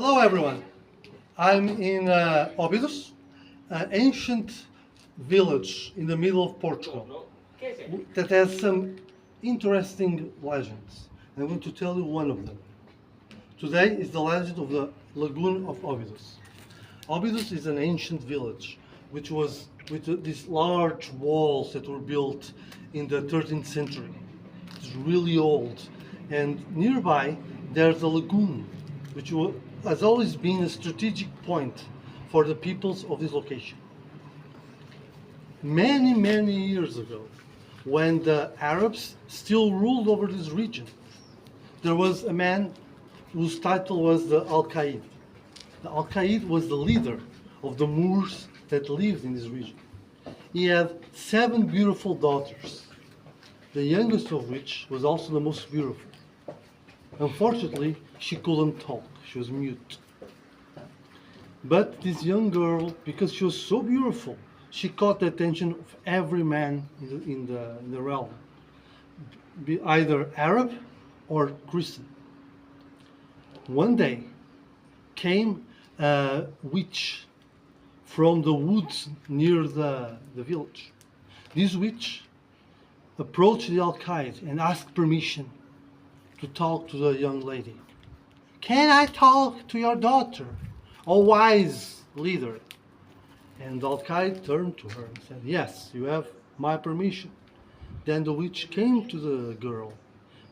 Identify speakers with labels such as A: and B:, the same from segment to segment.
A: Hello everyone, I'm in Óbidos, an ancient village in the middle of Portugal that has some interesting legends. I'm going to tell you one of them. Today is the legend of the Lagoon of Óbidos. Óbidos is an ancient village which was with these large walls that were built in the 13th century. It's really old, and nearby there's a lagoon which has always been a strategic point for the peoples of this location. Many years ago, when the Arabs still ruled over this region, there was a man whose title was the Al-Qaid. The Al-Qaid was the leader of the Moors that lived in this region. He had 7 beautiful daughters, the youngest of which was also the most beautiful. Unfortunately, she couldn't talk, she was mute. But this young girl, because she was so beautiful, she caught the attention of every man in the realm, be either Arab or Christian. One day came a witch from the woods near the village. This witch approached the Al-Qaid and asked permission to talk to the young lady. "Can I talk to your daughter, O wise leader?" And Al-Qaid turned to her and said, "Yes, you have my permission." Then the witch came to the girl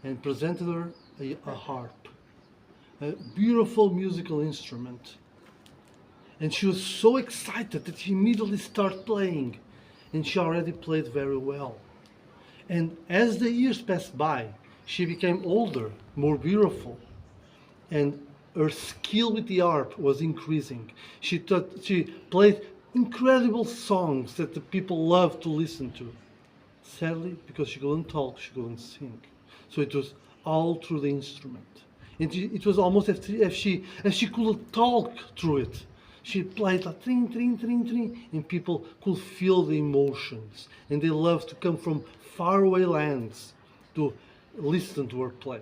A: and presented her a harp, a beautiful musical instrument. And she was so excited that she immediately started playing, and she already played very well. And as the years passed by, she became older, more beautiful, and her skill with the harp was increasing. She played incredible songs that the people loved to listen to. Sadly, because she couldn't talk, she couldn't sing. So it was all through the instrument. And it was almost as if she couldn't talk through it. She played like tring, tring, tring, tring, and people could feel the emotions. And they loved to come from faraway lands to listen to her play.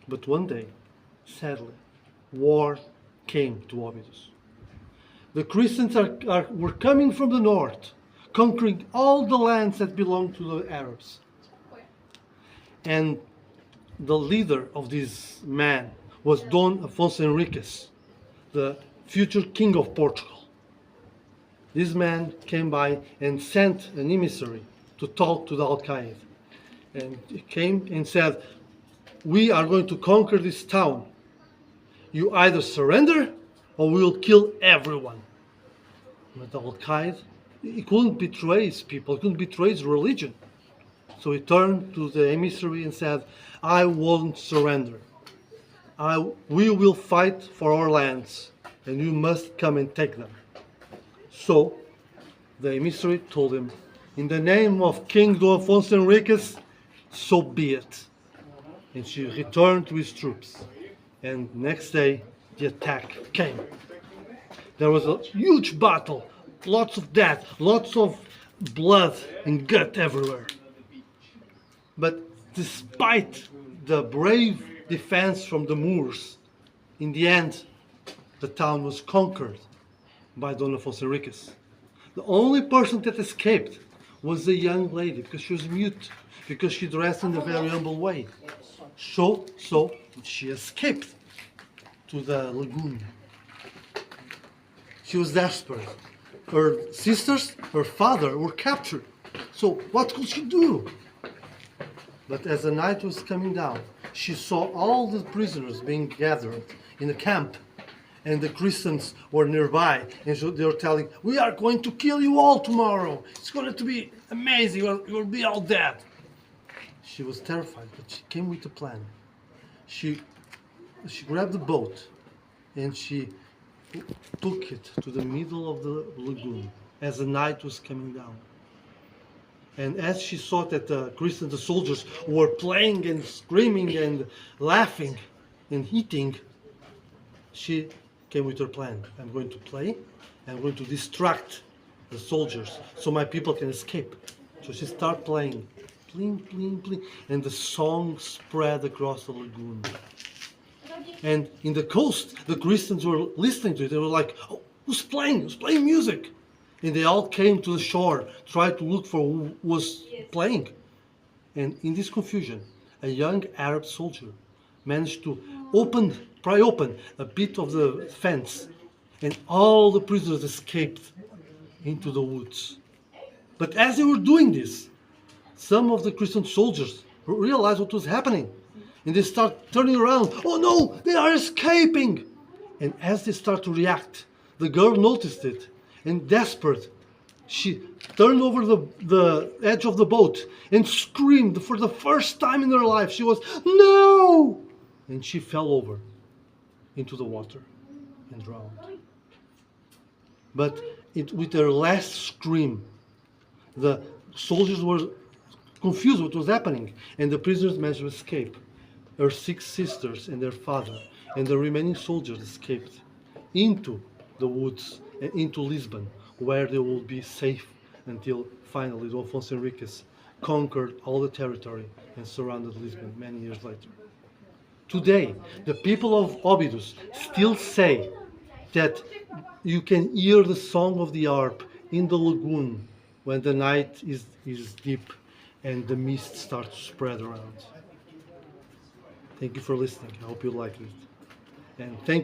A: But one day, sadly, war came to Óbidos. The Christians were coming from the north, conquering all the lands that belonged to the Arabs. And the leader of this man was Don Afonso Henriques, the future king of Portugal. This man came by and sent an emissary to talk to the Al-Qaid. And he came and said, "We are going to conquer this town. You either surrender or we will kill everyone." But the Al-Qaid, he couldn't betray his people, he couldn't betray his religion. So he turned to the emissary and said, "I won't surrender. We will fight for our lands, and you must come and take them." So the emissary told him, "In the name of King Don Afonso Henriques, so be it." And she returned to his troops. And next day, the attack came. There was a huge battle, lots of death, lots of blood and gut everywhere. But despite the brave defense from the Moors, in the end, the town was conquered by Don Afonso Henriques. The only person that escaped was the young lady, because she was mute, because she dressed in a very humble way. So she escaped to the lagoon. She was desperate. Her sisters, her father were captured. So what could she do? But as the night was coming down, she saw all the prisoners being gathered in a camp. And the Christians were nearby, and so they were telling, "We are going to kill you all tomorrow. It's going to be amazing. You will be all dead." She was terrified, but she came with a plan. She grabbed the boat, and she took it to the middle of the lagoon as the night was coming down. And as she saw that the Christians, the soldiers, were playing and screaming and laughing and eating, she came with her plan. "I'm going to play, I'm going to distract the soldiers so my people can escape." So she started playing, pling, pling, pling, and the song spread across the lagoon. And in the coast, the Christians were listening to it. They were like, oh, who's playing? Who's playing music? And they all came to the shore, tried to look for who was playing. And in this confusion, a young Arab soldier managed to pry open a bit of the fence, and all the prisoners escaped into the woods. But as they were doing this, some of the Christian soldiers realized what was happening, and they start turning around. Oh no, they are escaping! And as they start to react, the girl noticed it, and desperate, she turned over the edge of the boat and screamed for the first time in her life. She was, no! And she fell over into the water and drowned. But with her last scream, the soldiers were confused what was happening, and the prisoners managed to escape. Her 6 sisters and their father and the remaining soldiers escaped into the woods and into Lisbon, where they will be safe until finally Alfonso Henriques conquered all the territory and surrounded Lisbon many years later. Today, the people of Óbidos still say that you can hear the song of the harp in the lagoon when the night is deep and the mist starts to spread around. Thank you for listening. I hope you liked it. And thank